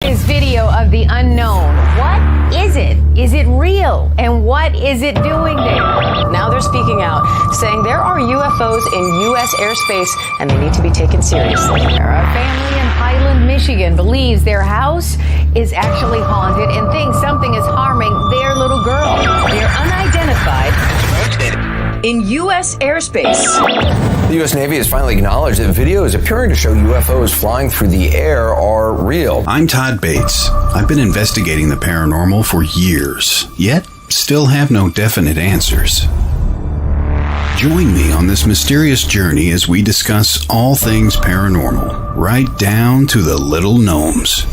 Is video of the unknown. What is it? Is it real? And what is it doing there? Now they're speaking out, saying there are UFOs in U.S. airspace and they need to be taken seriously. A family in Highland, Michigan believes their house is actually haunted and thinks something is harming their little girl. They're unidentified in U.S. airspace. The U.S. Navy has finally acknowledged that videos appearing to show UFOs flying through the air are real. I'm Todd Bates. I've been investigating the paranormal for years, yet still have no definite answers. Join me on this mysterious journey as we discuss all things paranormal, right down to the little gnomes.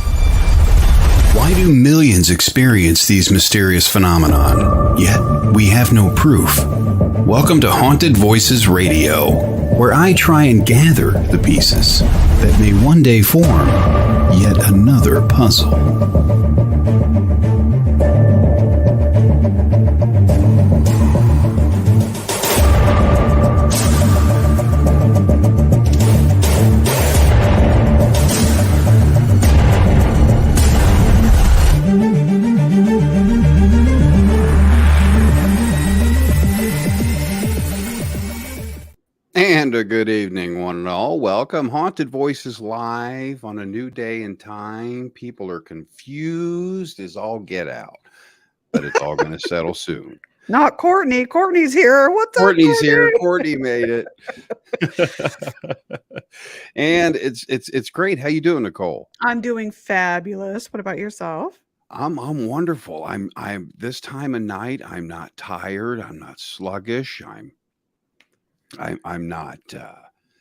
Why do millions experience these mysterious phenomenon, yet we have no proof? Welcome to Haunted Voices Radio, where I try and gather the pieces that may one day form yet another puzzle. And a good evening, one and all. Welcome. Haunted Voices live on a new day and time. People are confused as all get out, but it's all going to settle soon. Not Courtney. Courtney's here. What's Courtney's up, here. Courtney made it. And it's great. How you doing, Nicole? I'm doing fabulous. What about yourself? I'm wonderful. I'm this time of night. I'm not tired. I'm not sluggish. I'm not.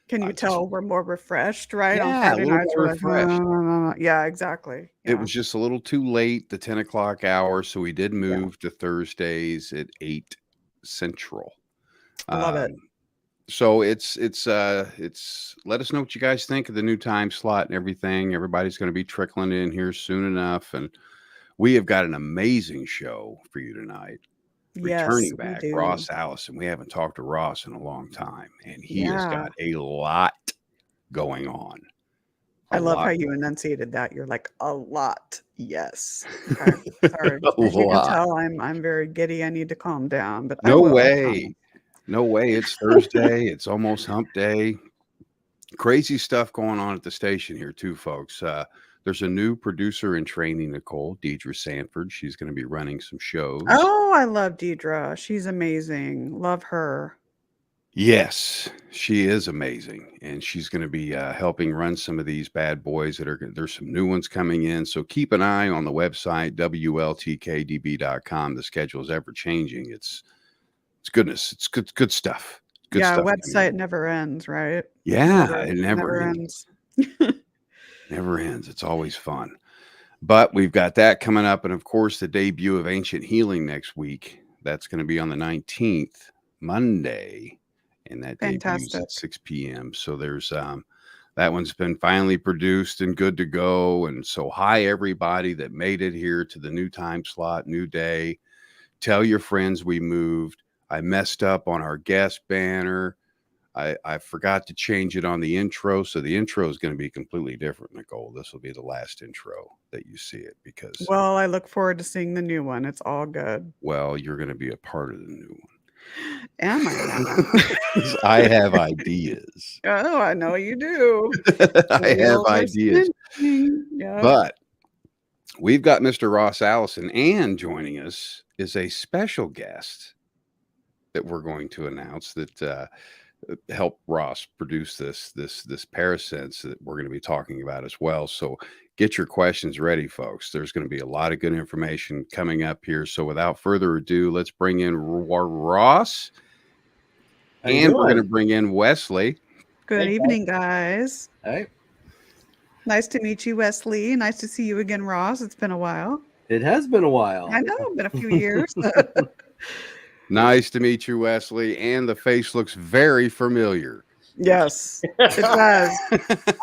Can you tell we're more refreshed, right? Yeah, On a Friday little nights, more we're like, yeah, exactly. It Yeah. was just a little too late, the 10 o'clock hour, so we did move to Thursdays at 8 Central. I love it. So it's let us know what you guys think of the new time slot and everything. Everybody's going to be trickling in here soon enough, and we have got an amazing show for you tonight. Returning Yes, back, we do. Ross Allison. We haven't talked to Ross in a long time, and he has Yeah. got a lot going on. I love how lot. you enunciated that. You're like, a lot. Yes. Okay. Sorry. A As you can lot. tell, I'm very giddy. I need to calm down. But I No will, I way. promise. No way. It's Thursday. It's almost hump day. Crazy stuff going on at the station here, too, folks. There's a new producer in training, Nicole, Deidre Sanford. She's going to be running some shows. Oh, I love Deidre. She's amazing. Love her. Yes, she is amazing. And she's going to be helping run some of these bad boys there's some new ones coming in. So keep an eye on the website, WLTK-DB.com. The schedule is ever changing. It's goodness. It's good stuff. Good Yeah, stuff. website never ends, right? Yeah, it never ends. Never ends. It's always fun. But we've got that coming up. And of course, the debut of Ancient Healing next week. That's going to be on the 19th, Monday. And that debuts Fantastic. at 6 p.m. So there's that one's been finally produced and good to go. And so hi, everybody that made it here to the new time slot, new day. Tell your friends we moved. I messed up on our guest banner. I forgot to change it on the intro. So the intro is going to be completely different, Nicole. This will be the last intro that you see it because, Well, I look forward to seeing the new one. It's all good. well, you're going to be a part of the new one. Am I? 'Cause I have ideas. Oh, I know you do. I have ideas. Yeah. But we've got Mr. Ross Allison, and joining us is a special guest that we're going to announce that helped Ross produce this Parasense that we're going to be talking about as well. So get your questions ready, folks. There's going to be a lot of good information coming up here. So without further ado, let's bring in Ross, and we're going to bring in Wesley. Good evening, guys. Hey, Nice to meet you, Wesley. Nice to see you again, Ross. It's been a while. it has been a while. I know, been a few years. Nice to meet you, Wesley. And the face looks very familiar. Yes, it does.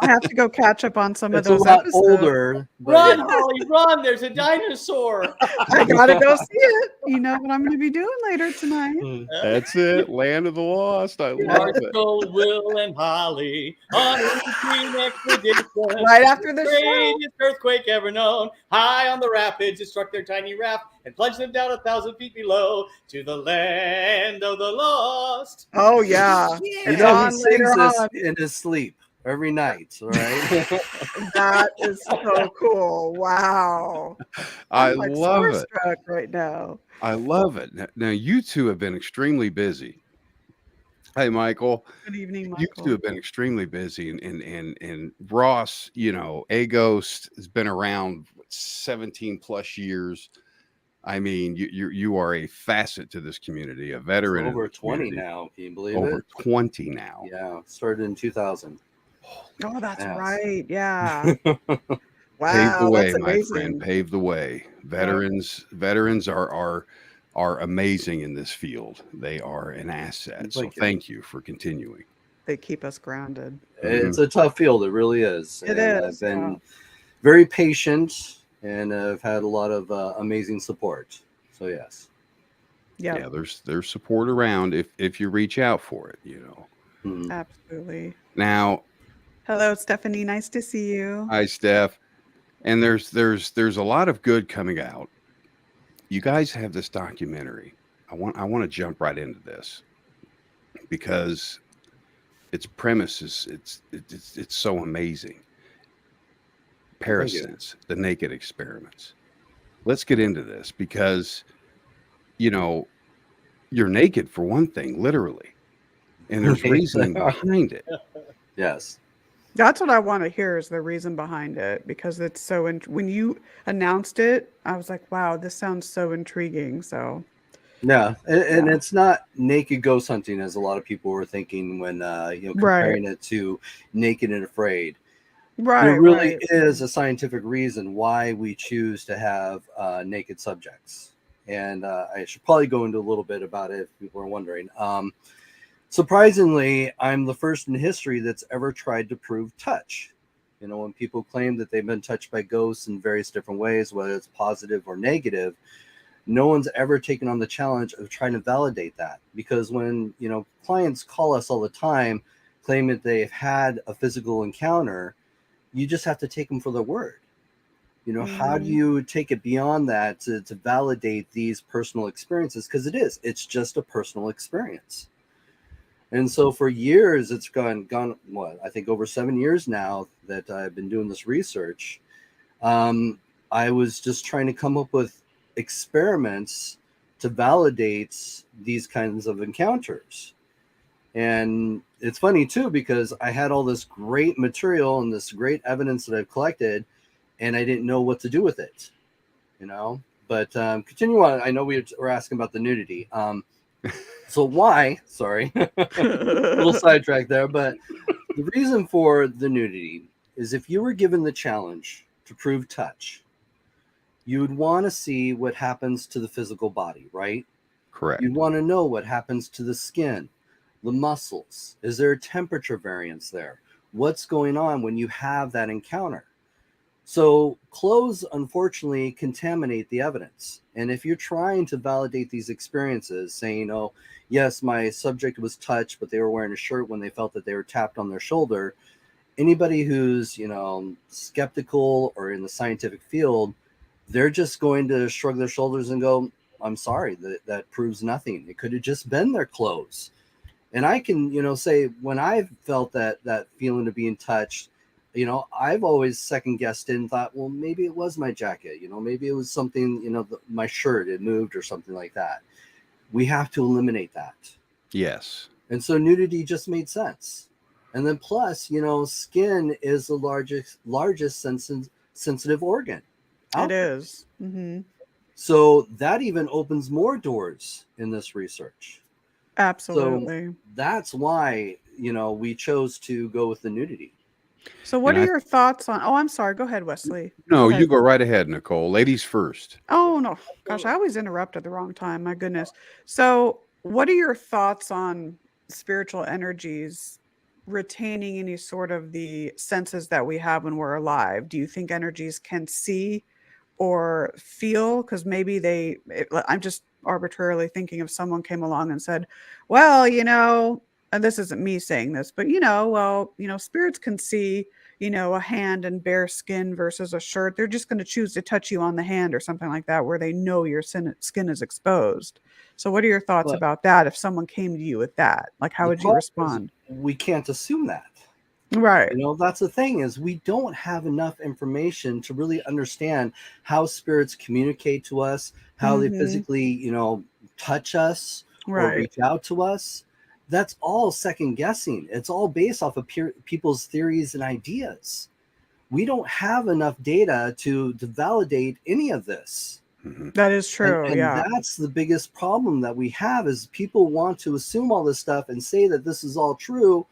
I have to go catch up on some of It's a those lot episodes. older. But Run, Holly, run! There's a dinosaur. I gotta go see it. You know what I'm going to be doing later tonight. That's it. Land of the Lost. I love it. Marshall, Will, and Holly on a routine expedition. Right after the show. Greatest earthquake ever known. High on the rapids, it struck their tiny raft and plunged them down 1,000 feet below to the land of the lost. Oh yeah, you know, he sings this in his sleep every night. All right. that is so cool. Wow, I I'm like love it. starstruck right now. I love it. Now, you two have been extremely busy. Hey, Michael. Good evening, You Michael. two have been extremely busy, and Ross, you know, A.G.H.O.S.T has been around 17 plus years. I mean, you are a facet to this community, a veteran. Over of the 20 community. now. Can you believe Over it? 20 now. Yeah, started in 2000. Oh, that's Yes. right. Yeah. Pave Wow, the way, that's my amazing. friend. Pave the way. Veterans are amazing in this field. They are an asset. So thank you for continuing. They keep us grounded. It's a tough field. It really is. It and is, I've been very patient, and I've had a lot of amazing support. So yes. Yeah, there's support around if you reach out for it, you know. Absolutely. Now, Hello, Stephanie. Nice to see you. hi, Steph. And there's a lot of good coming out. You guys have this documentary. I want to jump right into this because its premise is it's so amazing. Parasense, the naked experiments. Let's get into this because, you know, you're naked for one thing, literally, and there's reasoning behind it. Yes. That's what I want to hear is the reason behind it, because it's so when you announced it, I was like, wow, this sounds so intriguing. So Yeah, and it's not naked ghost hunting as a lot of people were thinking when comparing it to Naked and Afraid. There really is a scientific reason why we choose to have naked subjects, and I should probably go into a little bit about it if people are wondering. Surprisingly, I'm the first in history that's ever tried to prove touch. You know, when people claim that they've been touched by ghosts in various different ways, whether it's positive or negative, no one's ever taken on the challenge of trying to validate that. Because when, you know, clients call us all the time, claiming that they've had a physical encounter, you just have to take them for their word. You know, how do you take it beyond that to validate these personal experiences? Because it's just a personal experience. And so for years, it's gone what, I think over 7 years now that I've been doing this research. I was just trying to come up with experiments to validate these kinds of encounters. And it's funny too, because I had all this great material and this great evidence that I've collected, and I didn't know what to do with it, you know. But continue on. I know we were asking about the nudity. So why? Sorry, a little sidetrack there. But the reason for the nudity is if you were given the challenge to prove touch, you would want to see what happens to the physical body, right? Correct. You'd want to know what happens to the skin, the muscles. Is there a temperature variance there? What's going on when you have that encounter? So clothes, unfortunately, contaminate the evidence. And if you're trying to validate these experiences, saying, oh, yes, my subject was touched, but they were wearing a shirt when they felt that they were tapped on their shoulder, anybody who's, you know, skeptical or in the scientific field, they're just going to shrug their shoulders and go, I'm sorry, that proves nothing. It could have just been their clothes. And I can, you know, say when I've felt that feeling of being touched, you know, I've always second guessed it and thought, well, maybe it was my jacket, you know, maybe it was something, you know, my shirt, it moved or something like that. We have to eliminate that. Yes. And so nudity just made sense. And then plus, you know, skin is the largest sensitive organ. It is. Mm-hmm. So that even opens more doors in this research. Absolutely. So that's why, you know, we chose to go with the nudity. So what are your thoughts on, I'm sorry, go ahead, Wesley. No, Go ahead. you go right ahead, Nicole. Ladies first. Oh no, gosh, I always interrupt at the wrong time. My goodness. So what are your thoughts on spiritual energies retaining any sort of the senses that we have when we're alive? Do you think energies can see or feel? Because maybe I'm just arbitrarily thinking if someone came along and said, well, and this isn't me saying this, but spirits can see, a hand and bare skin versus a shirt. They're just going to choose to touch you on the hand or something like that, where they know your skin is exposed. So what are your thoughts Well, about that? If someone came to you with that, like, how the would you problem is respond? we can't assume that. Right. That's the thing, is we don't have enough information to really understand how spirits communicate to us, how they physically, touch us or Right. reach out to us. That's all second guessing. It's all based off of people's theories and ideas. We don't have enough data to validate any of this. That is true. And Yeah. that's the biggest problem that we have, is people want to assume all this stuff and say that this is all true,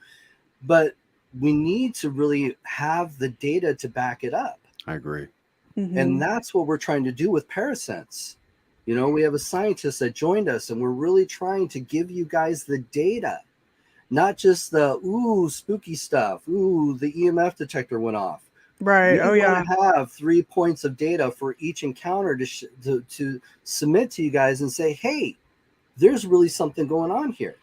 but we need to really have the data to back it up. I agree. And that's what we're trying to do with Parasense. We have a scientist that joined us, and we're really trying to give you guys the data, not just the, ooh, spooky stuff. Ooh, the EMF detector went off. Right. We want to have 3 points of data for each encounter to submit to you guys and say, hey, there's really something going on here.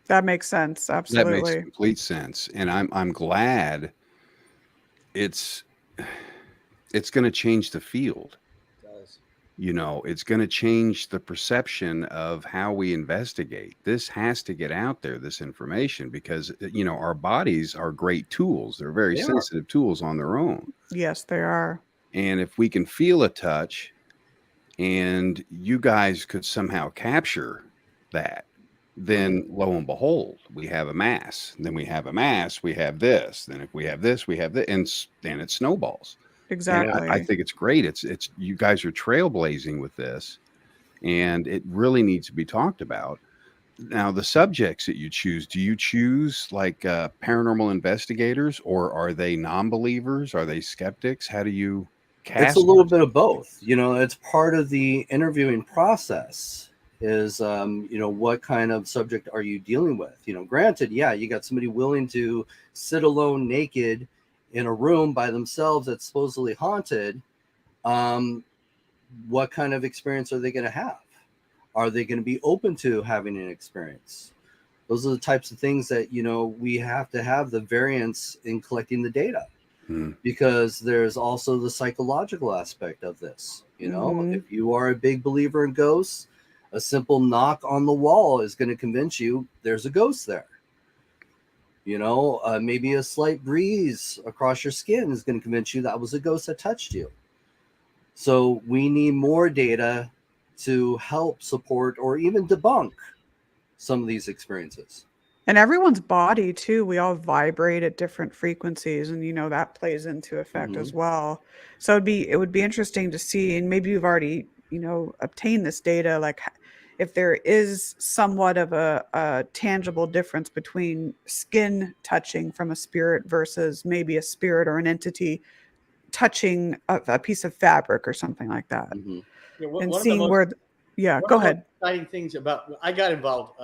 That makes sense. Absolutely. That makes complete sense. And I'm glad it's going to change the field. It's going to change the perception of how we investigate. This has to get out there, this information, because, our bodies are great tools. They're very sensitive tools on their own. Yes, they are. And if we can feel a touch and you guys could somehow capture that, then lo and behold, we have a mass. Then we have a mass, we have this. Then if we have this, we have that. And then it snowballs. Exactly. And I think it's great. It's you guys are trailblazing with this, and it really needs to be talked about. Now, the subjects that you choose, do you choose like paranormal investigators, or are they non-believers? Are they skeptics? How do you cast? It's a little bit of both. It's part of the interviewing process. Is what kind of subject are you dealing with? Granted, you got somebody willing to sit alone naked in a room by themselves that's supposedly haunted. What kind of experience are they going to have? Are they going to be open to having an experience? Those are the types of things that we have to have the variance in collecting the data, because there's also the psychological aspect of this. If you are a big believer in ghosts, a simple knock on the wall is going to convince you there's a ghost there. Maybe a slight breeze across your skin is going to convince you that was a ghost that touched you. So we need more data to help support or even debunk some of these experiences. And everyone's body too, we all vibrate at different frequencies, and that plays into effect as well. So it would be interesting to see, and maybe you've already obtained this data, like if there is somewhat of a tangible difference between skin touching from a spirit versus maybe a spirit or an entity touching a piece of fabric or something like that. And seeing go ahead. Exciting things about, I got involved.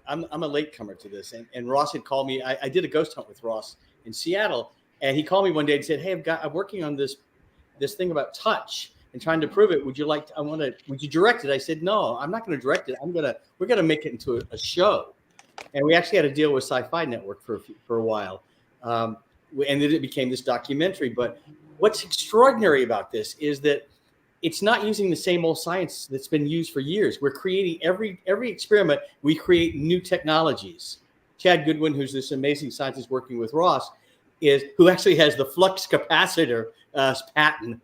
I'm a latecomer to this, and Ross had called me. I did a ghost hunt with Ross in Seattle, and he called me one day and said, "Hey, I'm working on this thing about touch and trying to prove it. Would you direct it?" I said, "No, I'm not going to direct it. We're going to make it into a show." And we actually had a deal with Sci-Fi Network for a while, and then it became this documentary. But what's extraordinary about this is that it's not using the same old science that's been used for years. We're creating every experiment. We create new technologies. Chad Goodwin, who's this amazing scientist working with Ross, who actually has the flux capacitor patent,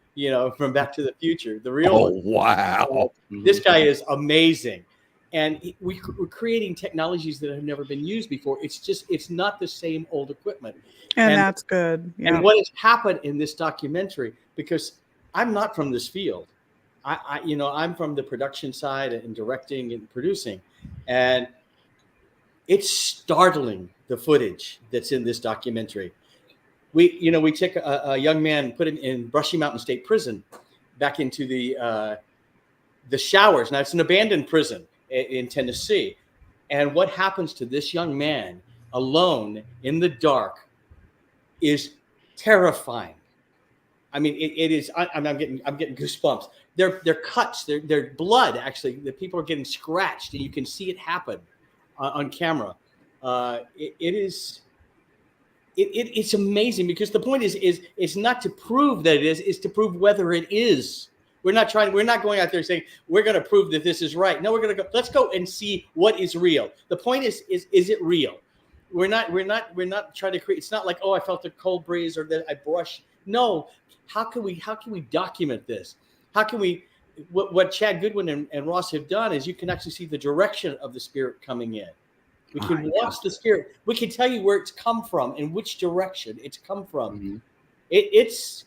from Back to the Future, the real one. Wow. This guy is amazing. And we're creating technologies that have never been used before. It's not the same old equipment. And that's good. Yeah. And what has happened in this documentary, because I'm not from this field. I'm from the production side and directing and producing. And it's startling, the footage that's in this documentary. We took a young man, put him in Brushy Mountain State Prison, back into the showers. Now, it's an abandoned prison in Tennessee. And what happens to this young man alone in the dark is terrifying. I mean, it is. I'm getting goosebumps. They're cuts. They're blood. Actually, the people are getting scratched, and you can see it happen on camera. It's amazing, because the point is not to prove that it is to prove whether it is. We're not going out there saying we're going to prove that this is right. No, we're going to go. Let's go and see what is real. The point is it real? We're not trying to create. It's not like, oh, I felt a cold breeze or that I brushed. No. How can we document this? How can we? What Chad Goodwin and Ross have done is you can actually see the direction of the spirit coming in. We can watch the spirit. We can tell you where it's come from and which direction it's come from. Mm-hmm. It's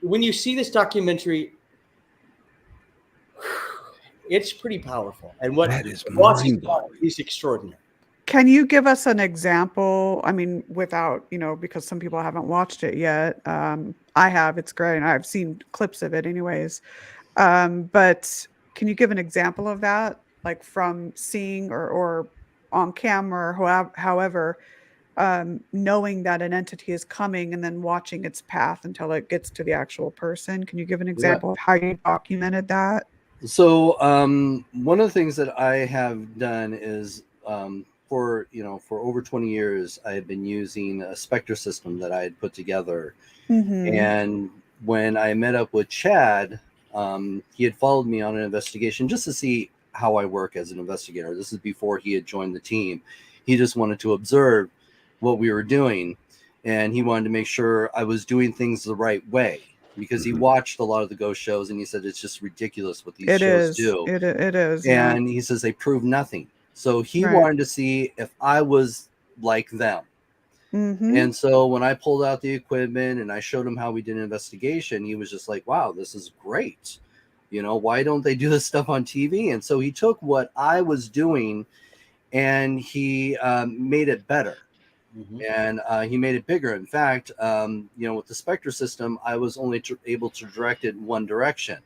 when you see this documentary, it's pretty powerful. And what Ross has done is extraordinary. Can you give us an example? I mean, without, because some people haven't watched it yet. I have. It's great. And I've seen clips of it anyways. But can you give an example of that? Like from seeing or on camera or however, knowing that an entity is coming and then watching its path until it gets to the actual person. Can you give an example of how you documented that? So one of the things that I have done is for over 20 years, I had been using a Spectre system that I had put together. Mm-hmm. And when I met up with Chad, he had followed me on an investigation just to see how I work as an investigator. This is before he had joined the team. He just wanted to observe what we were doing, and he wanted to make sure I was doing things the right way, because he watched a lot of the ghost shows and he said it's just ridiculous what these shows do. It is. And he says they prove nothing. So he wanted to see if I was like them. Mm-hmm. And so when I pulled out the equipment and I showed him how we did an investigation, he was just like, wow, this is great. Why don't they do this stuff on TV? And so he took what I was doing and he made it better. Mm-hmm. And he made it bigger. In fact, with the Spectre system, I was only able to direct it in one direction,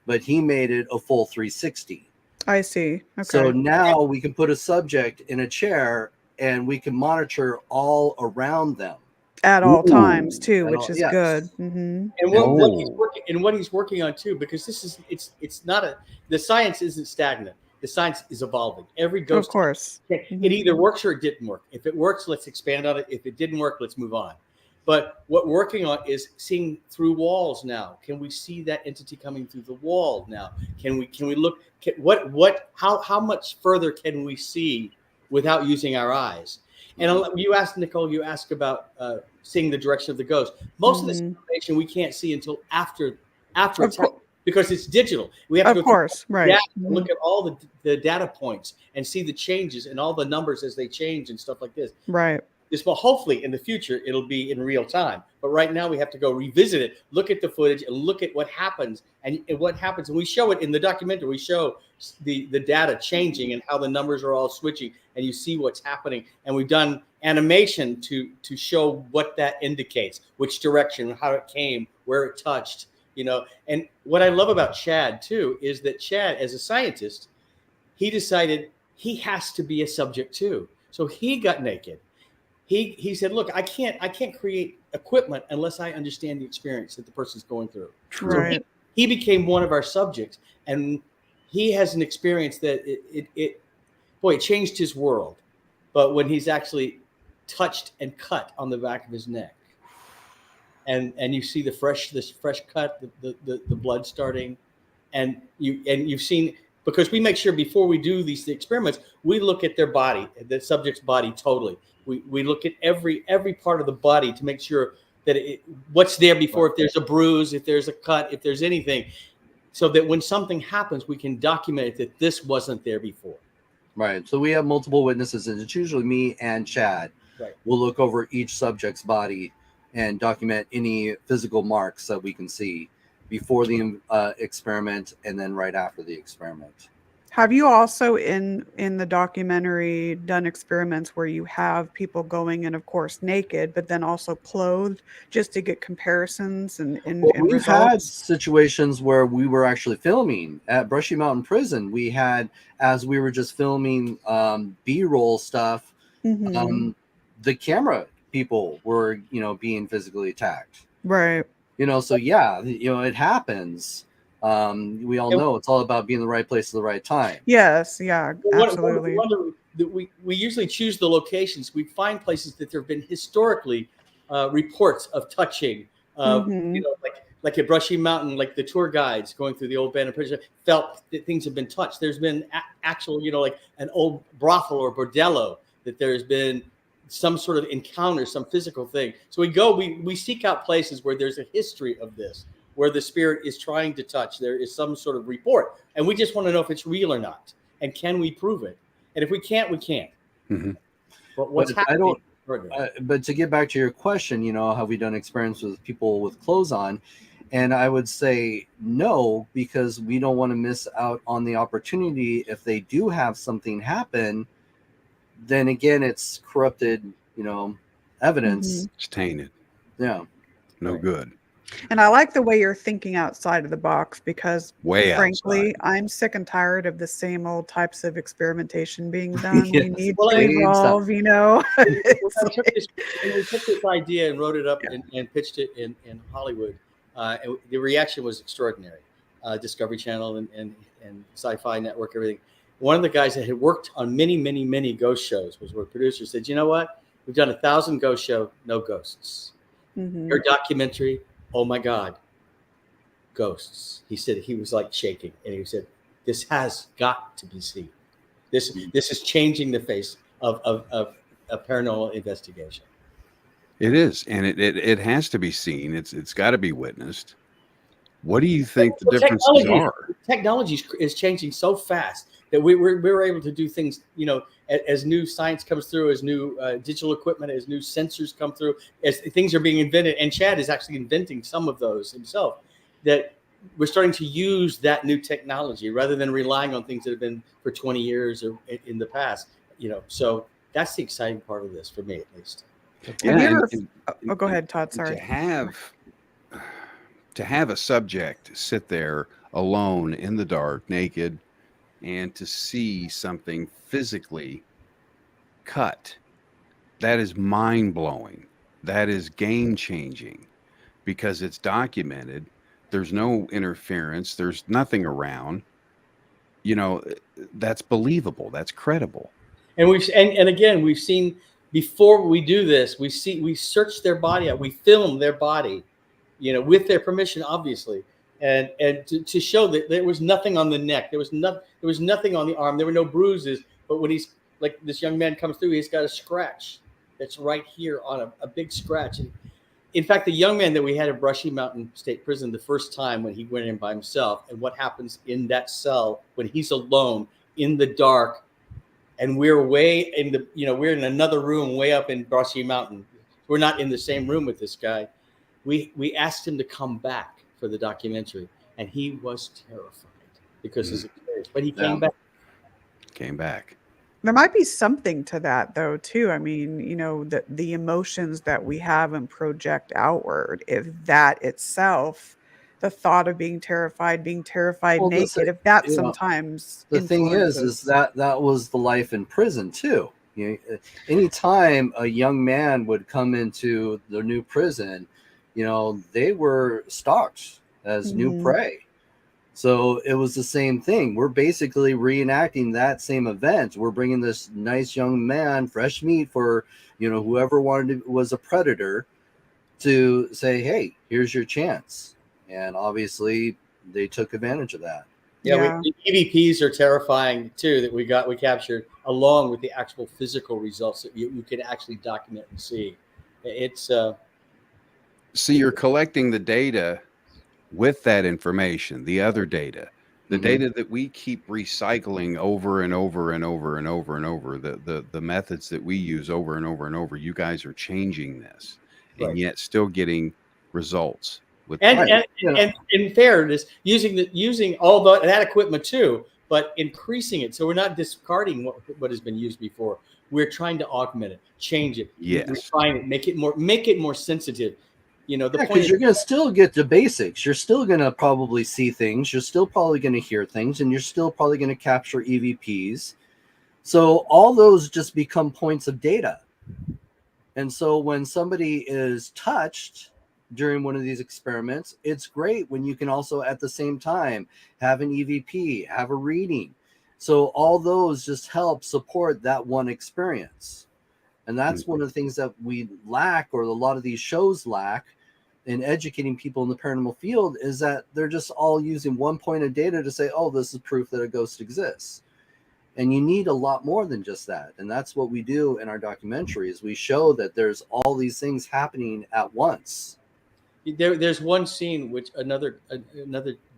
but he made it a full 360. I see. Okay. So now we can put a subject in a chair and we can monitor all around them at all times too, which is good. Mm-hmm. And what he's working on too, because this is it's not the science isn't stagnant. The science is evolving. Every ghost, of course, it either works or it didn't work. If it works, let's expand on it. If it didn't work, let's move on. But what we're working on is seeing through walls now. Can we see that entity coming through the wall now? Can we look? How much further can we see without using our eyes? And you asked, Nicole, about seeing the direction of the ghost. Most of this information we can't see until after it's happened, because it's digital. We have to go look at all the data points and see the changes and all the numbers as they change and stuff like this. Right. Hopefully in the future it'll be in real time. But right now we have to go revisit it, look at the footage, and look at what happens and what happens. And we show it in the documentary. We show the data changing and how the numbers are all switching, and you see what's happening. And we've done animation to show what that indicates, which direction, how it came, where it touched, And what I love about Chad too is that Chad, as a scientist, he decided he has to be a subject too. So he got naked. He said, look, I can't create equipment unless I understand the experience that the person's going through. Right. So he became one of our subjects, and he has an experience that it changed his world. But when he's actually touched and cut on the back of his neck, and you see this fresh cut, the blood starting, and you've seen, because we make sure before we do these experiments, we look at their body, the subject's body totally. We look at every part of the body to make sure that what's there before, if there's a bruise, if there's a cut, if there's anything, so that when something happens, we can document it that this wasn't there before. Right. So we have multiple witnesses, and it's usually me and Chad. Right. We'll look over each subject's body and document any physical marks that we can see before the experiment and then right after the experiment. Have you also in the documentary done experiments where you have people going in, of course, naked, but then also clothed, just to get comparisons and we've results? had situations where we were actually filming at Brushy Mountain Prison. We had, as we were just filming B-roll stuff, the camera people were, being physically attacked. Right. So yeah, it happens. We all know it's all about being in the right place at the right time. Yes. Yeah. Absolutely. We usually choose the locations. We find places that there have been historically reports of touching. Mhm. Like at Brushy Mountain, like the tour guides going through the old abandoned prison felt that things have been touched. There's been actual, like an old brothel or bordello, that there's been some sort of encounter, some physical thing. So we seek out places where there's a history of this, where the spirit is trying to touch. There is some sort of report, and we just want to know if it's real or not, and can we prove it? And if we can't, we can't. Mm-hmm. But what's happening? But to get back to your question, have we done experiments with people with clothes on? And I would say no, because we don't want to miss out on the opportunity. If they do have something happen, then again, it's corrupted, evidence. Mhm. It's tainted. Yeah. No good. And I like the way you're thinking outside of the box, because frankly, outside. I'm sick and tired of the same old types of experimentation being done. Yes. We need Well, to evolve, We took this idea and wrote it up and pitched it in Hollywood. And the reaction was extraordinary. Discovery Channel and Sci-Fi Network, everything. One of the guys that had worked on many, many, many ghost shows was where producers said, you know what? We've done 1,000 ghost shows, no ghosts. Mhm. Your documentary, oh my God, ghosts. He said he was like shaking, and he said, this has got to be seen. This is changing the face of a paranormal investigation. It is, and it has to be seen. It's got to be witnessed. What do you think the differences are? Technology is changing so fast that we're able to do things, as new science comes through, as new digital equipment, as new sensors come through, as things are being invented. And Chad is actually inventing some of those himself, that we're starting to use that new technology rather than relying on things that have been for 20 years or in the past, so that's the exciting part of this for me, at least. Yeah, go ahead, Todd. Sorry. To have a subject sit there alone in the dark, naked, and to see something physically cut, that is mind-blowing. That is game-changing, because it's documented. There's no interference. There's nothing around. That's believable. That's credible. And again, we've seen, before we do this, we search their body out. We film their body, with their permission, obviously, and to show that there was nothing on the neck, there was nothing on the arm, there were no bruises. But when he's like, this young man comes through, he's got a scratch that's right here on a big scratch. And in fact, the young man that we had at Brushy Mountain State Prison the first time, when he went in by himself, and what happens in that cell when he's alone in the dark, and we're way in the, we're in another room way up in Brushy Mountain. We're not in the same room with this guy. We asked him to come back for the documentary, and he was terrified because his experience. But he came back. Came back. There might be something to that, though, too. I mean, the emotions that we have and project outward, if that itself, the thought of being terrified naked, if that sometimes the thing is that was the life in prison too. Anytime a young man would come into the new prison, they were stalked as new prey. So it was the same thing. We're basically reenacting that same event. We're bringing this nice young man, fresh meat for, whoever was a predator, to say, hey, here's your chance. And obviously they took advantage of that. Yeah. The EVPs are terrifying too, that we captured, along with the actual physical results that you could actually document and see. It's See, you're collecting the data with that information, the other data, the data that we keep recycling over and over and over and over and over, the methods that we use over and over and over. You guys are changing this, and yet still getting results. And in fairness, using all that equipment too, but increasing it. So we're not discarding what has been used before. We're trying to augment it, change it, refine it, make it more sensitive. The point is, you're going to still get the basics. You're still going to probably see things. You're still probably going to hear things, and you're still probably going to capture EVPs. So all those just become points of data. And so when somebody is touched during one of these experiments, it's great when you can also at the same time have an EVP, have a reading. So all those just help support that one experience. And that's one of the things that we lack, or a lot of these shows lack, in educating people in the paranormal field, is that they're just all using one point of data to say, oh, this is proof that a ghost exists. And you need a lot more than just that. And that's what we do in our documentaries. We show that there's all these things happening at once. There's one scene which another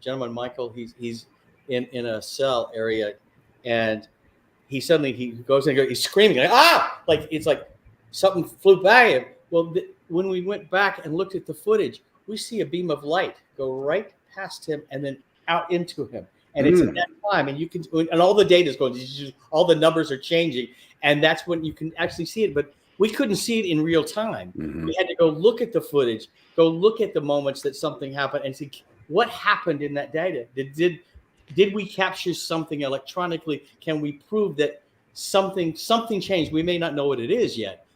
gentleman, Michael, he's in a cell area, and he goes in and he's screaming, like, ah, like it's like something flew by him. Well, when we went back and looked at the footage, we see a beam of light go right past him and then out into him. And it's at that time, and you can, and all the data is going, all the numbers are changing, and that's when you can actually see it. But we couldn't see it in real time. We had to go look at the footage, go look at the moments that something happened, and see what happened in that data. Did we capture something electronically? Can we prove that something changed? We may not know what it is yet.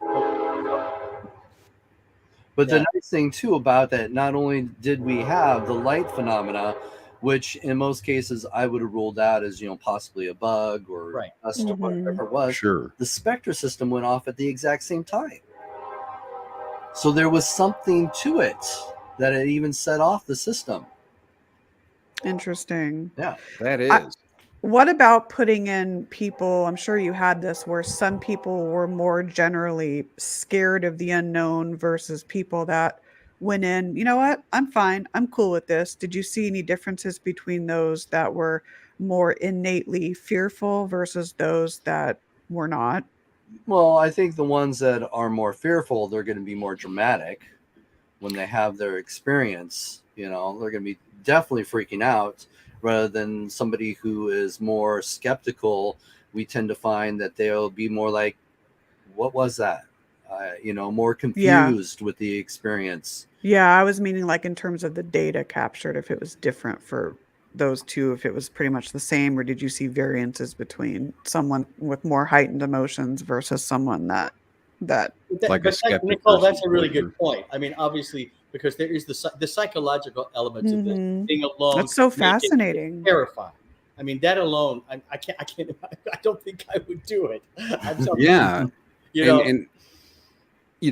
But the nice thing too about that, not only did we have the light phenomena, which in most cases I would have ruled out as, possibly a bug or dust or whatever it was. Sure. The Spectre system went off at the exact same time. So there was something to it that it even set off the system. Interesting. Yeah, that is. What about putting in people, I'm sure you had this, where some people were more generally scared of the unknown versus people that went in, you know what, I'm fine, I'm cool with this. Did you see any differences between those that were more innately fearful versus those that were not? Well, I think the ones that are more fearful, they're going to be more dramatic when they have their experience. They're going to be definitely freaking out, rather than somebody who is more skeptical. We tend to find that they'll be more like, what was that? More confused with the experience. Yeah, I was meaning like in terms of the data captured, if it was different for those two, if it was pretty much the same, or did you see variances between someone with more heightened emotions versus someone that like a skeptic? Nicole, that's a really good point. I mean, obviously, because there is the psychological elements of this. Being alone. That's so fascinating. Terrifying. I mean, that alone, I can't. I don't think I would do it.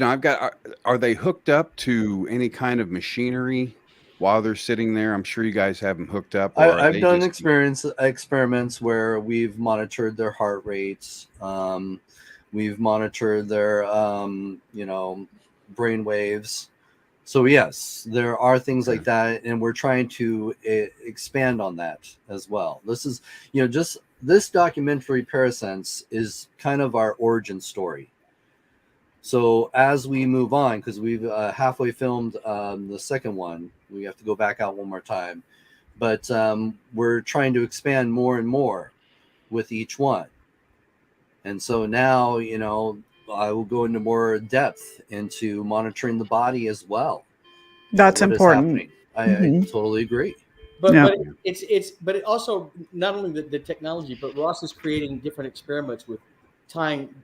I've got. Are they hooked up to any kind of machinery while they're sitting there? I'm sure you guys have them hooked up. I've done experiments where we've monitored their heart rates. We've monitored their, brain waves. So yes, there are things like that, and we're trying to expand on that as well. This is, just this documentary, Parasense, is kind of our origin story. So as we move on, because we've halfway filmed the second one, we have to go back out one more time, but we're trying to expand more and more with each one. And so now, I will go into more depth into monitoring the body as well. That's important. I totally agree. But it also, not only the technology, but Ross is creating different experiments with tying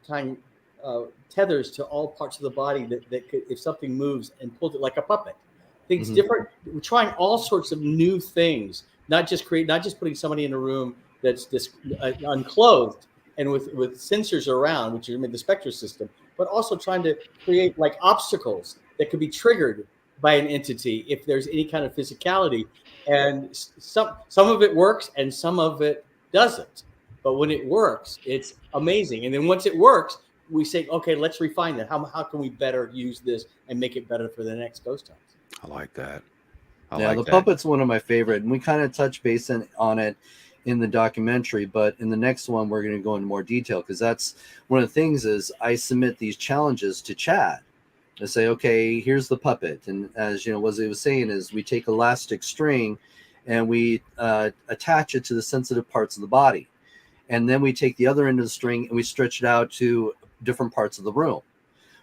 tethers to all parts of the body that could, if something moves, and pulls it like a puppet. Things different. We're trying all sorts of new things. Not just putting somebody in a room that's unclothed and with sensors around, which is the Spectre system, but also trying to create like obstacles that could be triggered by an entity if there's any kind of physicality. And some of it works and some of it doesn't. But when it works, it's amazing. And then once it works, we say, okay, let's refine that. How can we better use this and make it better for the next ghost hunt? I like that. The puppet's one of my favorite, and we kind of touch base on it in the documentary, but in the next one we're going to go into more detail, because that's one of the things is I submit these challenges to Chad. I say, okay, here's the puppet, and as what he was saying is we take elastic string and we attach it to the sensitive parts of the body, and then we take the other end of the string and we stretch it out to different parts of the room.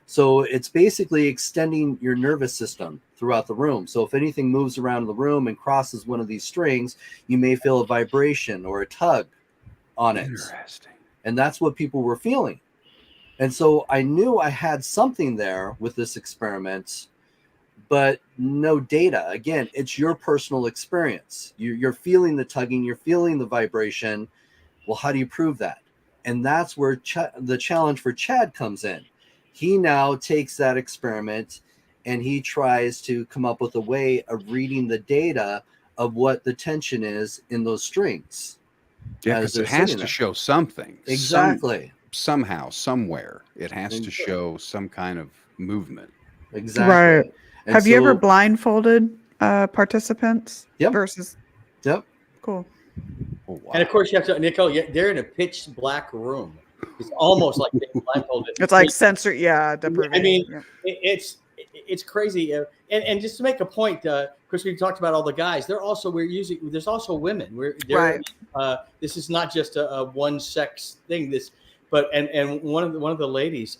So it's basically extending your nervous system throughout the room. So if anything moves around the room and crosses one of these strings, you may feel a vibration or a tug on it. Interesting. And that's what people were feeling. And so I knew I had something there with this experiment, but no data. Again, it's your personal experience. You're feeling the tugging, you're feeling the vibration. Well, how do you prove that? And that's where the challenge for Chad comes in. He now takes that experiment and he tries to come up with a way of reading the data of what the tension is in those strings. Yeah, because it has to show something. Exactly. Somehow, somewhere, it has to show some kind of movement. Exactly. Right. And Have you ever so- blindfolded participants? Yep. Versus. Yep. Cool. Oh, wow. And of course, you have to, Nicole. They're in a pitch black room. It's almost like being blindfolded. It's like sensory, deprivation. I mean, yeah. it's crazy. And just to make a point, Chris, we talked about all the guys. There's also women. Right. This is not just a one sex thing. And one of the ladies,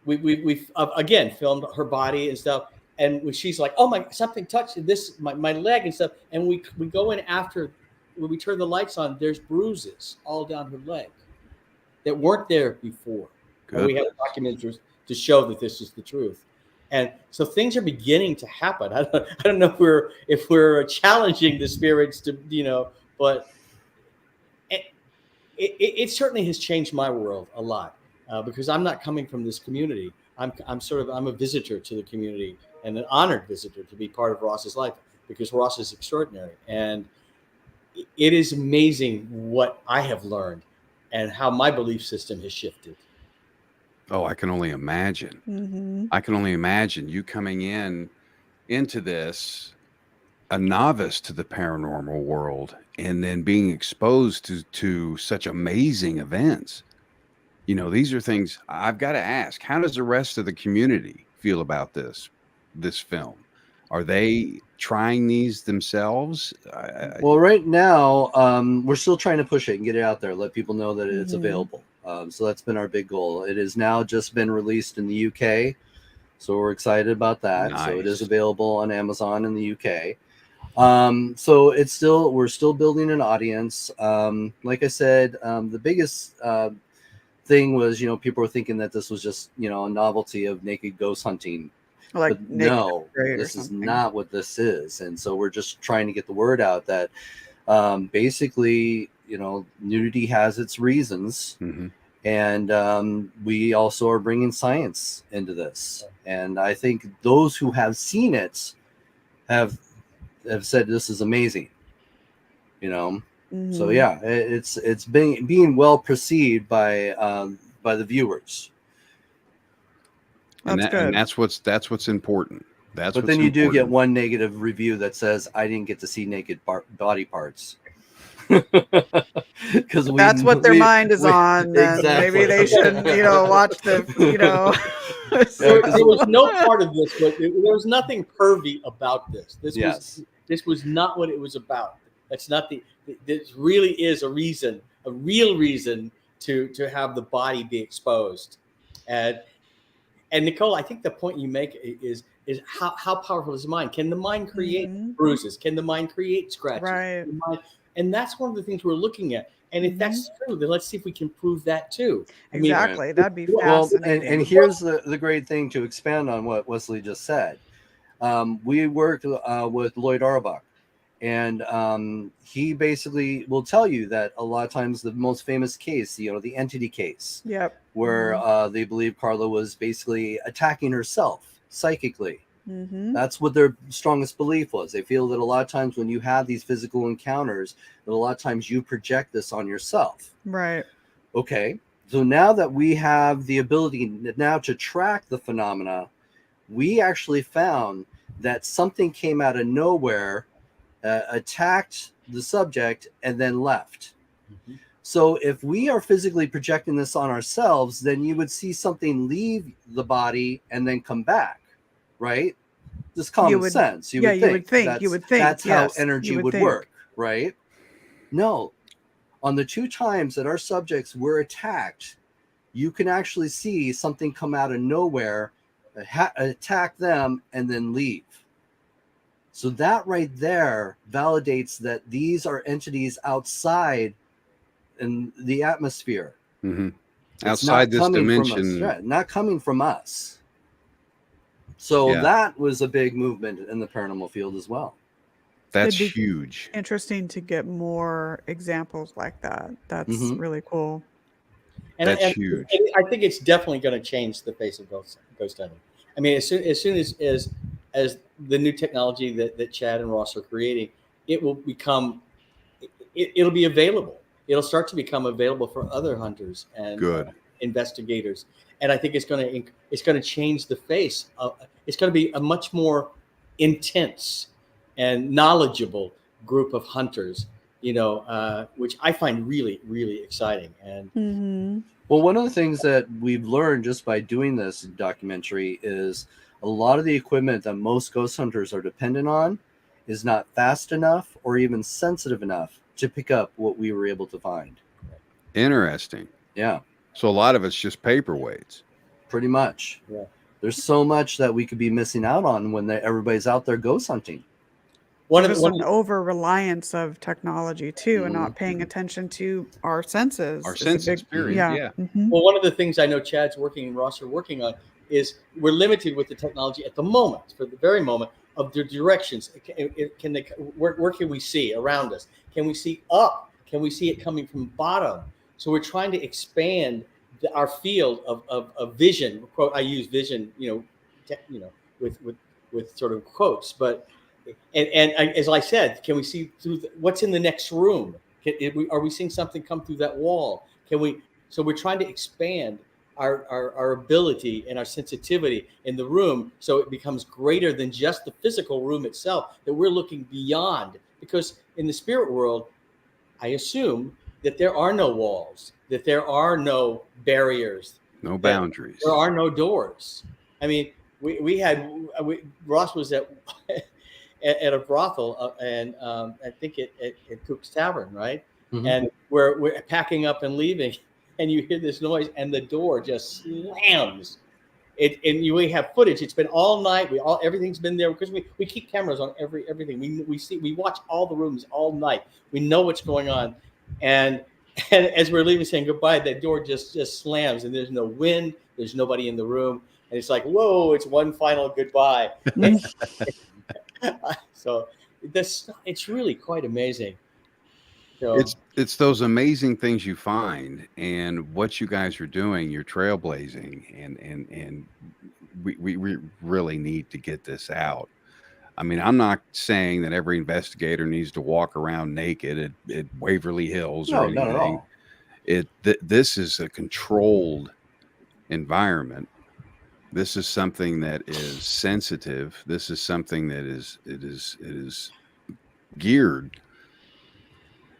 we again filmed her body and stuff. And she's like, "Oh my, something touched my leg and stuff." And we go in after, when we turn the lights on, there's bruises all down her leg that weren't there before. And we have documents to show that this is the truth. And so things are beginning to happen. I don't know if we're challenging the spirits to, but it certainly has changed my world a lot, because I'm not coming from this community. I'm a visitor to the community, and an honored visitor to be part of Ross's life, because Ross is extraordinary. And it is amazing what I have learned and how my belief system has shifted. Oh, I can only imagine. Mm-hmm. I can only imagine you coming into this, a novice to the paranormal world, and then being exposed to such amazing events. These are things I've got to ask. How does the rest of the community feel about this film? Are they trying these themselves? Well, right now, we're still trying to push it and get it out there, let people know that it's available. So that's been our big goal. It has now just been released in the UK, so we're excited about that. Nice. So it is available on Amazon in the UK. So we're still building an audience. Like I said, the biggest thing was, people were thinking that this was just, a novelty of naked ghost hunting. Like but no, this is not what this is. And so we're just trying to get the word out that basically, nudity has its reasons. Mm-hmm. And we also are bringing science into this. And I think those who have seen it have said this is amazing. So yeah, it's being well perceived by the viewers. And that's what's important. But then you do get one negative review that says, "I didn't get to see naked body parts." Because that's what their mind is on. Then exactly. Maybe they shouldn't, watch the, There was no part of this, but there was nothing pervy about this. This was not what it was about. That's not this really is a real reason to have the body be exposed. And Nicole, I think the point you make is how powerful is the mind? Can the mind create bruises? Can the mind create scratches? Right. And that's one of the things we're looking at. And if that's true, then let's see if we can prove that too. Exactly. That'd be fascinating. Well, and here's the great thing to expand on what Wesley just said. We worked with Lloyd Auerbach, and he basically will tell you that a lot of times the most famous case, the entity case, where they believe Carla was basically attacking herself psychically. That's what their strongest belief was. They feel that a lot of times when you have these physical encounters, that a lot of times you project this on yourself. Right. Okay. So now that we have the ability now to track the phenomena, we actually found that something came out of nowhere, attacked the subject, and then left. So if we are physically projecting this on ourselves, then you would see something leave the body and then come back, right? Just common sense. You would think that's how energy would work, right? No. On the 2 times that our subjects were attacked, you can actually see something come out of nowhere, attack them, and then leave. So that right there validates that these are entities outside in the atmosphere. outside this dimension. Not coming from us. So that was a big movement in the paranormal field as well. That's huge. Interesting to get more examples like that. That's really cool. And that's huge. I think it's definitely going to change the face of ghost hunting. I mean, as soon as the new technology that Chad and Ross are creating, it will become, it'll be available. It'll start to become available for other hunters and investigators. And I think it's going to change the face. It's going to be a much more intense and knowledgeable group of hunters, which I find really, really exciting. And well, one of the things that we've learned just by doing this documentary is a lot of the equipment that most ghost hunters are dependent on is not fast enough or even sensitive enough to pick up what we were able to find. Interesting. Yeah. So a lot of it's just paperweights. Pretty much. Yeah. There's so much that we could be missing out on when everybody's out there ghost hunting. There's an over-reliance of technology too, and not paying attention to our senses. Our sense experience, yeah. Well, one of the things I know Chad's working and Ross are working on is we're limited with the technology at the moment, for the very moment, of the directions. Where can we see around us? Can we see up? Can we see it coming from bottom? So we're trying to expand our field of vision. Quote, I use vision, with sort of quotes, but. And as I said, can we see through what's in the next room? Are we seeing something come through that wall? So we're trying to expand our ability and our sensitivity in the room, so it becomes greater than just the physical room itself, that we're looking beyond. Because in the spirit world, I assume that there are no walls, that there are no barriers, no boundaries, there are no doors. I mean, Ross was at a brothel, and I think at Cook's Tavern, right? And we're packing up and leaving, and you hear this noise, and the door just slams. We have footage. It's been all night. Everything's been there because we keep cameras on everything. We watch all the rooms all night. We know what's going on, and as we're leaving, saying goodbye, that door just slams, and there's no wind. There's nobody in the room, and it's like, whoa! It's one final goodbye. So it's really quite amazing. So, it's those amazing things you find, and what you guys are doing. You're trailblazing, and we really need to get this out. I mean, I'm not saying that every investigator needs to walk around naked at Waverly Hills or anything. Not at all. This is a controlled environment. This is something that is sensitive. This is something that is geared.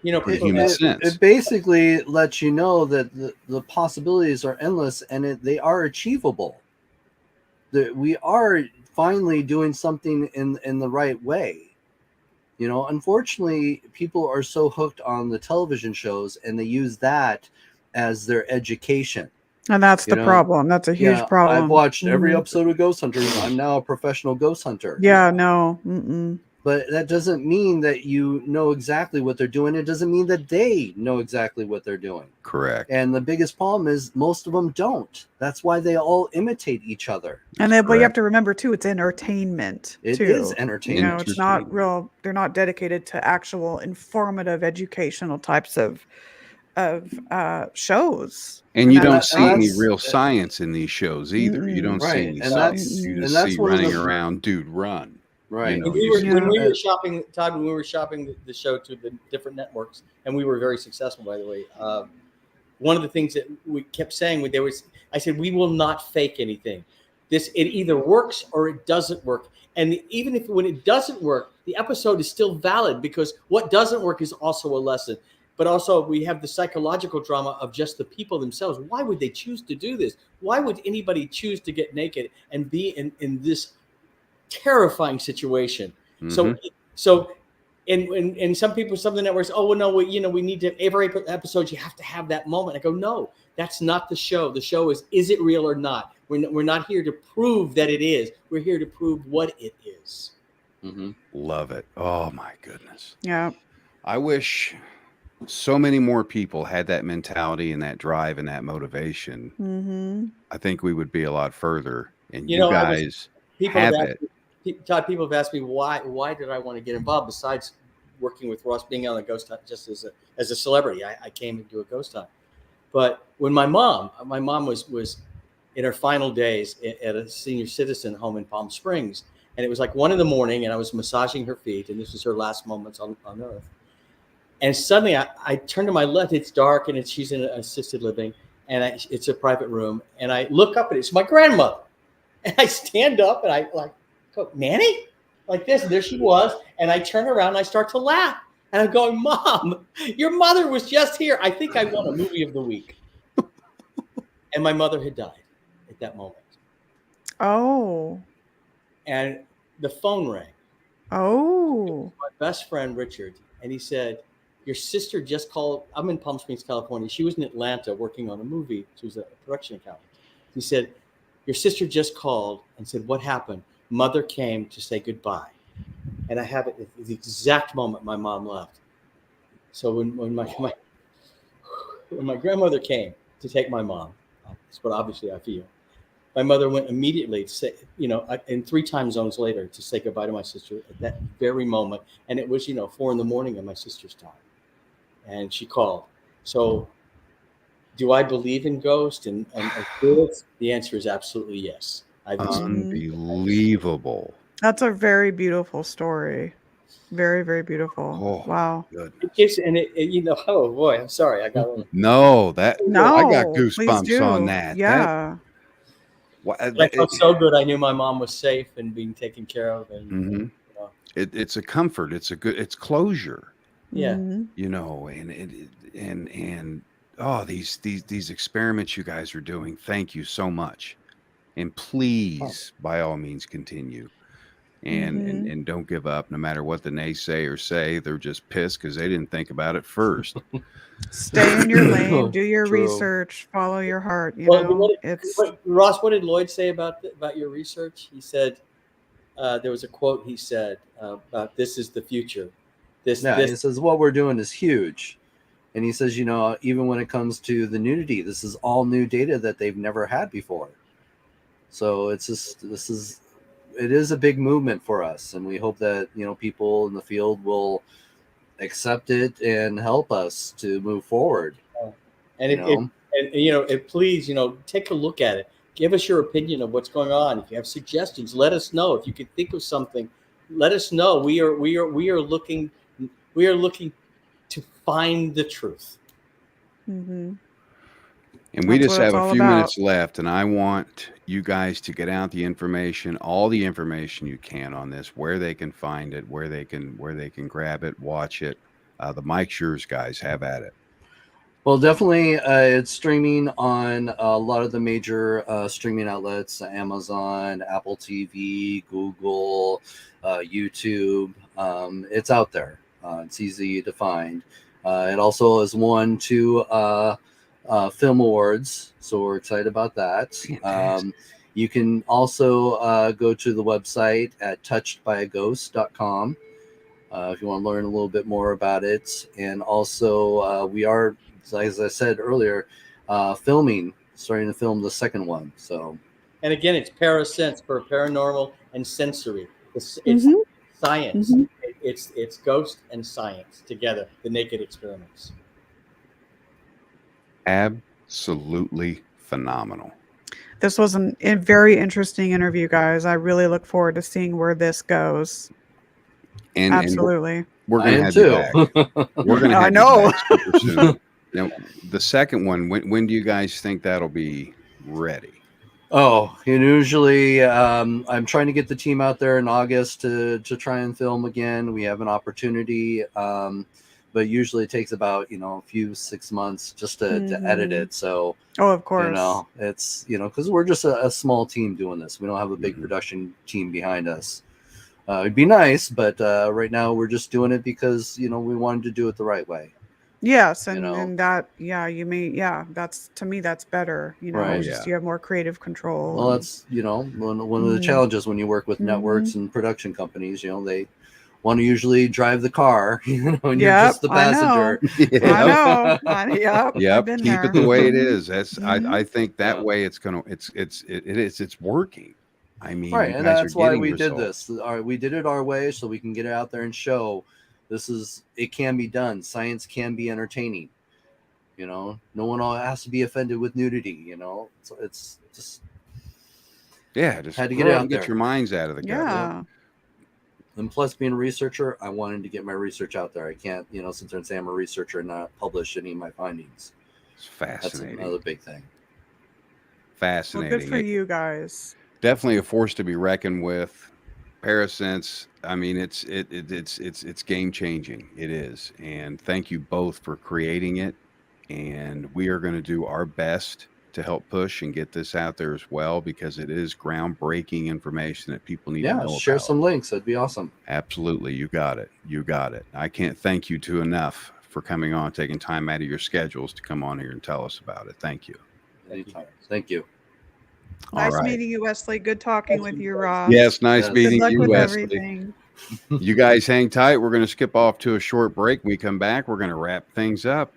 It basically lets you know that the possibilities are endless, and they are achievable. That we are finally doing something in the right way. Unfortunately, people are so hooked on the television shows, and they use that as their education. And that's the problem. That's a huge problem. I've watched every episode of Ghost Hunters. I'm now a professional ghost hunter. Yeah, no. Mm-mm. But that doesn't mean that you know exactly what they're doing. It doesn't mean that they know exactly what they're doing. Correct. And the biggest problem is most of them don't. That's why they all imitate each other. And then, but you have to remember too, it's entertainment. It is entertainment. It's not real. They're not dedicated to actual informative, educational types of shows. And you don't see any real science in these shows either. You don't see any science. You just see running around, dude, run. Right. When we were shopping, Todd, when we were shopping the show to the different networks, and we were very successful, by the way. One of the things that we kept saying, I said, we will not fake anything. It either works or it doesn't work. And even when it doesn't work, the episode is still valid, because what doesn't work is also a lesson. But also we have the psychological drama of just the people themselves. Why would they choose to do this? Why would anybody choose to get naked and be in this terrifying situation? So and some people, some of the networks, oh, well, no, we need to, every episode, you have to have that moment. I go, no, that's not the show. The show is it real or not? We're not here to prove that it is. We're here to prove what it is. Love it. Oh my goodness. Yeah. I wish so many more people had that mentality and that drive and that motivation, I think we would be a lot further. And you guys people have have it. asked me, Todd, people have asked me why did I want to get involved besides working with Ross, being on the Ghost Hunt just as a celebrity. I came to do a ghost hunt. But when my mom was in her final days at a senior citizen home in Palm Springs, and it was like 1 a.m, and I was massaging her feet, and this was her last moments on earth. And suddenly I turned to my left. It's dark, and she's in assisted living, and it's a private room. And I look up, and it's my grandmother. And I stand up, and I go, Nanny? Like this. And there she was. And I turn around, and I start to laugh. And I'm going, Mom, your mother was just here. I think I won a movie of the week. And my mother had died at that moment. Oh. And the phone rang. Oh. My best friend, Richard, and he said, your sister just called. I'm in Palm Springs, California. She was in Atlanta working on a movie. She was a production accountant. He said, your sister just called and said, what happened? Mother came to say goodbye. And I have it at the exact moment my mom left. So when my grandmother came to take my mom, that's what obviously I feel. My mother went immediately to say, in 3 time zones later to say goodbye to my sister at that very moment. And it was, 4 a.m. of my sister's time. And she called. So do I believe in ghosts and spirits? The answer is absolutely yes. Unbelievable. That's a very beautiful story. Very, very beautiful. Oh, wow. Goodness. Oh boy, I'm sorry. I got No, I got please goosebumps do. on that. Yeah. I felt so good. I knew my mom was safe and being taken care of. And it's a comfort. It's closure. Yeah. And these experiments you guys are doing, thank you so much. And please, by all means, continue. And don't give up, no matter what the naysayers say. They're just pissed because they didn't think about it first. Stay in your lane, do your research, follow your heart. Ross, what did Lloyd say about your research? He said there was a quote he said about this is the future. He says what we're doing is huge. And he says, even when it comes to the nudity, this is all new data that they've never had before. So it is a big movement for us. And we hope that, people in the field will accept it and help us to move forward. And please, take a look at it. Give us your opinion of what's going on. If you have suggestions, let us know. If you could think of something, let us know. We are looking to find the truth. Mm-hmm. And we just have a few minutes left, and I want you guys to get out the information, all the information you can on this, where they can find it, where they can grab it, watch it. The mic's yours, guys. Have at it. Well, definitely, it's streaming on a lot of the major streaming outlets: Amazon, Apple TV, Google, YouTube. It's out there. It's easy to find. It also has won 2 film awards, so we're excited about that. You can also go to the website at touchedbyaghost.com if you want to learn a little bit more about it. And also we are, as I said earlier, starting to film the second one. So, and again, it's Parasense for paranormal and sensory. It's science. Mm-hmm. It's ghost and science together. The naked experiments. Absolutely phenomenal. This was a very interesting interview, guys. I really look forward to seeing where this goes. And absolutely, we're going to have you back. We're going to have you back super soon. Now, the second one, when do you guys think that'll be ready? Oh, and usually I'm trying to get the team out there in August to try and film again. We have an opportunity, but usually it takes about, a few 6 months just to edit it. So, of course, it's, because we're just a small team doing this. We don't have a big production team behind us. It'd be nice, but right now we're just doing it because, we wanted to do it the right way. Yes, and that, that's, to me, that's better. Right, you have more creative control. Well, that's one of the challenges when you work with networks and production companies. They want to usually drive the car, and you're Yep, just the I know. passenger. I know. Yep, I've Yep. been Keep there. it the way it is. That's Mhm. I think that Yeah. way it's working. I mean, Right, you and guys are that's why getting we did results. this. We did it our way, so we can get it out there and show it can be done. Science can be entertaining. No one has to be offended with nudity. So it's just Yeah, just had to get it out get there. your minds out of the gutter. Yeah. And plus, being a researcher, I wanted to get my research out there. I can't, sit there and say I'm a researcher and not publish any of my findings. It's That's fascinating. another big thing. Well, Fascinating. good for you guys. Definitely a force to be reckoned with. Parasense, I mean, it's game changing. It is, and thank you both for creating it. And we are going to do our best to help push and get this out there as well, because it is groundbreaking information that people need to Yeah, know share about. some links. That'd be awesome. Absolutely, you got it. You got it. I can't thank you two enough for coming on, taking time out of your schedules to come on here and tell us about it. Thank you. Anytime. Thank you. Nice All right. meeting you, Wesley. Good talking with you, Ross. Yes, nice Yes. meeting Good luck you, with Wesley. everything. You guys hang tight. We're going to skip off to a short break. When we come back, we're going to wrap things up.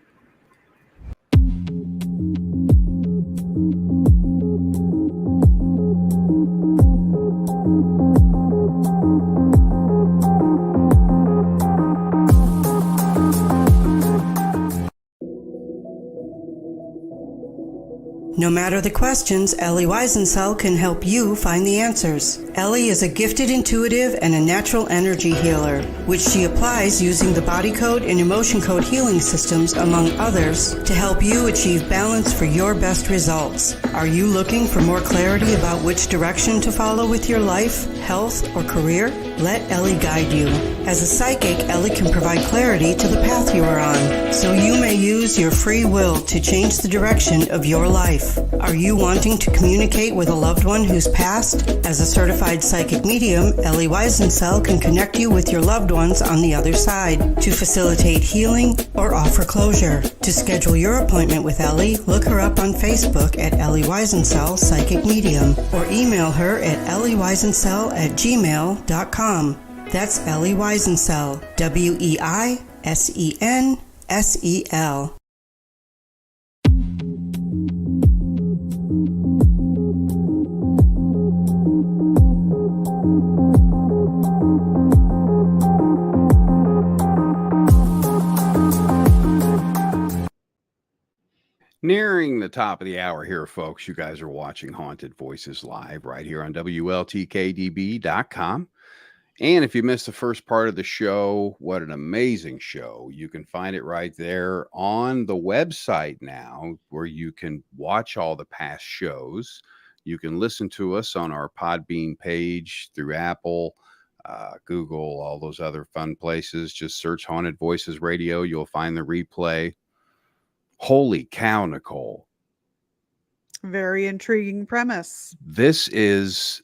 No matter the questions, Ellie Weisensell can help you find the answers. Ellie is a gifted intuitive and a natural energy healer, which she applies using the body code and emotion code healing systems, among others, to help you achieve balance for your best results. Are you looking for more clarity about which direction to follow with your life, health, or career? Let Ellie guide you. As a psychic, Ellie can provide clarity to the path you are on, so you may use your free will to change the direction of your life. Are you wanting to communicate with a loved one who's passed? As a certified psychic medium, Ellie Weisensell can connect you with your loved ones on the other side to facilitate healing or offer closure. To schedule your appointment with Ellie, look her up on Facebook at Ellie Weisensell Psychic Medium, or email her at ellieweisensell@gmail.com. That's Ellie Weisensell, Weisensell. Nearing the top of the hour here, folks. You guys are watching Haunted Voices live right here on WLTK-DB.com. And if you missed the first part of the show, what an amazing show. You can find it right there on the website now, where you can watch all the past shows. You can listen to us on our Podbean page through Apple, Google, all those other fun places. Just search Haunted Voices Radio. You'll find the replay. Holy cow, Nicole. Very intriguing premise. This is,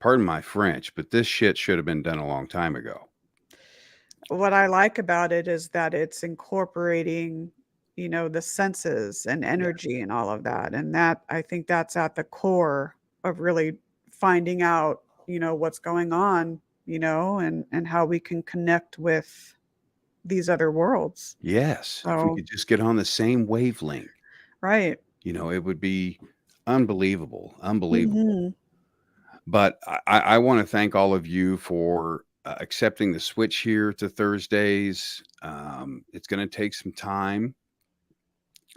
pardon my French, but this shit should have been done a long time ago. What I like about it is that it's incorporating, the senses and energy and all of that. And that, I think that's at the core of really finding out, what's going on, and how we can connect with these other worlds. Yes. If we So, could just get on the same wavelength, right. it would be unbelievable. Unbelievable. Mhm. But I want to thank all of you for accepting the switch here to Thursdays. It's going to take some time,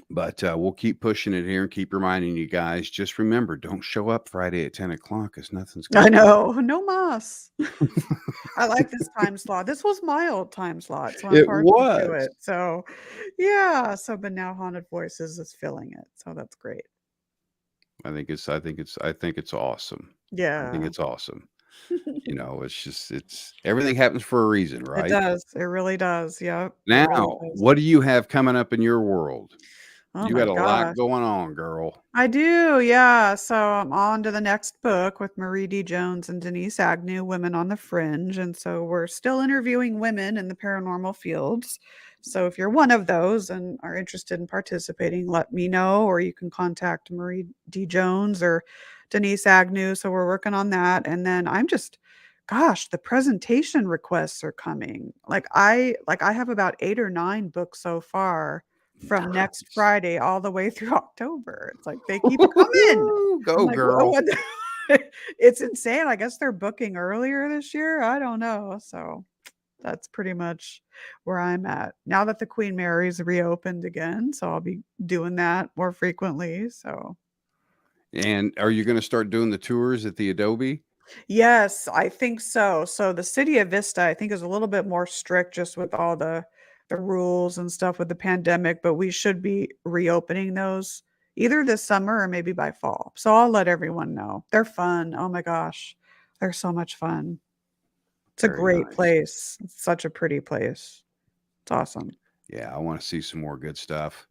but we'll keep pushing it here and keep reminding you guys. Just remember, don't show up Friday at 10 o'clock because nothing's I going on. know. No mas. I like this time slot. This was my old time slot, so I'm It partial to was. it. So, yeah. So, but now Haunted Voices is filling it, so that's great. I think it's awesome. I think Yeah, it's awesome. It's everything happens for a reason, it right? does. It really does. Yep. It really Now, does. what do you have coming up in your world? Oh You my got a lot gosh. going on, girl. I do, yeah. So I'm on to the next book with Marie D. Jones and Denise Agnew, Women on the Fringe. And so we're still interviewing women in the paranormal fields. So if you're one of those and are interested in participating, let me know, or you can contact Marie D. Jones or Denise Agnew. So we're working on that. And then I'm just gosh, the presentation requests are coming. Like I have about 8 or 9 books so far from next Nice. Friday all the way through October. It's like they keep coming. I'm Go, like, girl. what? It's insane. I guess they're booking earlier this year. I don't know. So that's pretty much where I'm at now that the Queen Mary's reopened again. So I'll be doing that more frequently. So And are you going to start doing the tours at the Adobe? yes, I think so. So the city of Vista, I think, is a little bit more strict just with all the rules and stuff with the pandemic, but we should be reopening those either this summer or maybe by fall. So I'll let everyone know. They're fun. Oh my gosh. They're so much fun. It's a Very great nice. place. It's such a pretty place. It's awesome. Yeah, I want to see some more good stuff.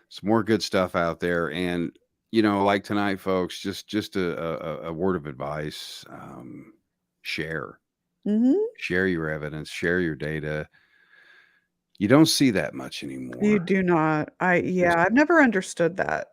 Some more good stuff out there. And, you know, like tonight, folks, just a word of advice. Share. Mhm. Share your evidence, share your data. You don't see that much You anymore. do not. Just I've never understood that.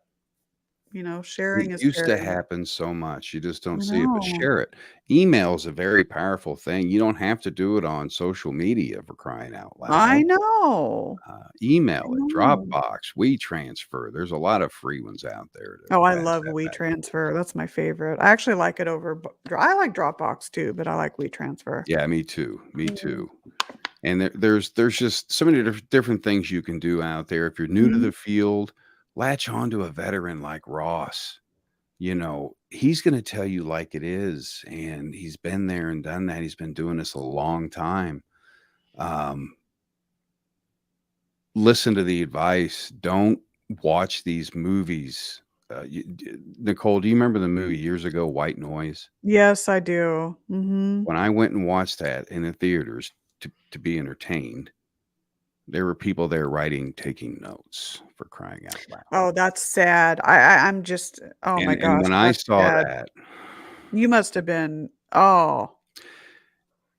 it Sharing is used to caring. happen so much. You just don't I see it, but know. share it. Email is a very powerful thing. You don't have to do it on social media for crying out I loud. know. I Email it, know. Dropbox, WeTransfer. There's a lot of free ones out there to Oh, I pass love that back and WeTransfer. forth. That's my favorite. I actually like it over I like Dropbox too, but I like WeTransfer. Yeah, me too. Me Mm. too. And there's just so many different things you can do out there. If you're new to Mhm. the field, latch on to a veteran like Ross. You know, he's going to tell you like it is, and he's been there and done that. He's been doing this a long time. Um, listen to the advice. Don't watch these movies. Nicole, do you remember the movie years ago, White Noise? Yes, I do. Mhm. When I went and watched that in the theaters to be entertained, there were people there writing, taking notes, for crying out loud. Oh, that's sad. I'm just oh my And gosh, when I that's saw sad. that, You must have been oh,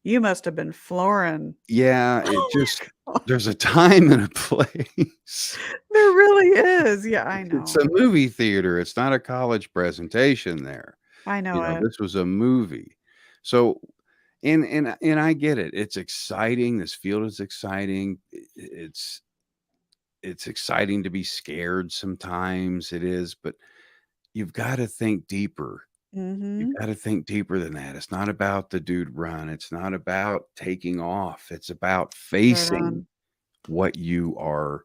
you must have been flooring. yeah, it Oh just my god. there's a time and a place. There really is. Yeah, I It's a know. movie theater. It's not a college presentation there. I You know know, it. this was a movie. So, and I get it. It's exciting. This field is exciting. It's exciting to be scared sometimes. It is, but you've got to think deeper. You've Mhm. got to think deeper than that. It's not about the dude run. It's not about taking off. It's about Right facing on. what you are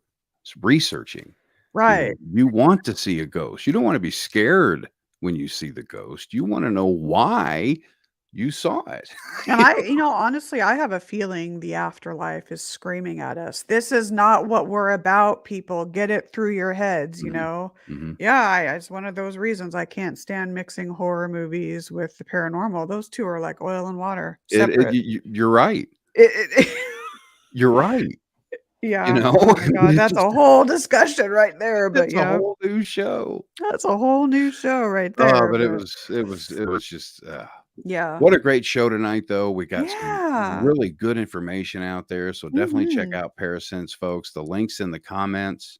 researching. You know, Right. you want to see a ghost. You don't want to be scared when you see the ghost. You want to know why you saw it. And honestly, I have a feeling the afterlife is screaming at us. This is not what we're about, people. Get it through your heads, you Mhm, know? mhm. Yeah, it's one of those reasons I can't stand mixing horror movies with the paranormal. Those two are like oil and water, separate. You're right. It You're right. You yeah. know, Oh my god, it's that's just a whole discussion right there, but it's a yeah, whole new show. that's a whole new show right Oh, there, but but it was just yeah. what a great show tonight, though. We got some Yeah. really good information out there, so definitely check Mhm. out Parasense, folks. The link's in the comments.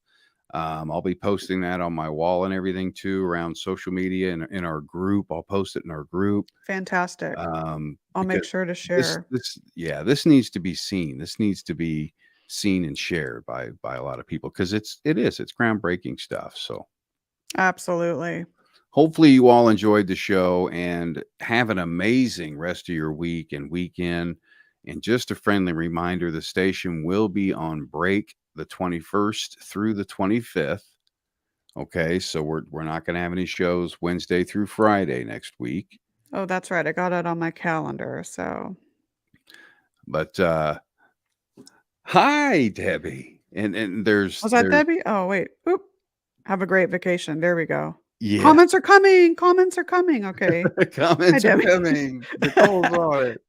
I'll be posting that on my wall and everything too around social media and in our group. I'll post it in our group Fantastic. I'll because make sure to this share. this yeah this needs to be seen. This needs to be seen and shared by a lot of people because it's groundbreaking stuff. So Absolutely. hopefully you all enjoyed the show and have an amazing rest of your week and weekend. And just a friendly reminder, the station will be on break the 21st through the 25th. Okay, so we're not going to have any shows Wednesday through Friday next week. Oh, that's right. I got it on my calendar. So, But hi, Debbie. And was that Debbie? Oh, wait. Oop. Have a great vacation. There we go. yeah, Comments are coming. Comments are coming. Okay. Hi, comments are Debbie. coming. Nicole's on it.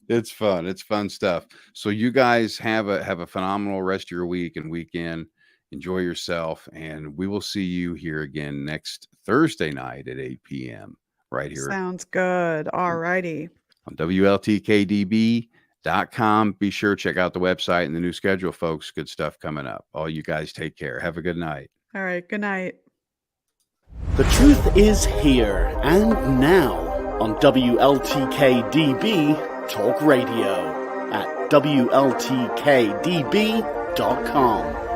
It's fun. It's fun stuff. So you guys have a phenomenal rest of your week and weekend. Enjoy yourself, and we will see you here again next Thursday night at 8 p.m. right here Sounds good. All righty. on WLTK-DB.com. Be sure to check out the website and the new schedule, folks. Good stuff coming up. All you guys take care. Have a good night. All right. Good night. The truth is here and now. on WLTK-DB Talk Radio at WLTK-DB.com.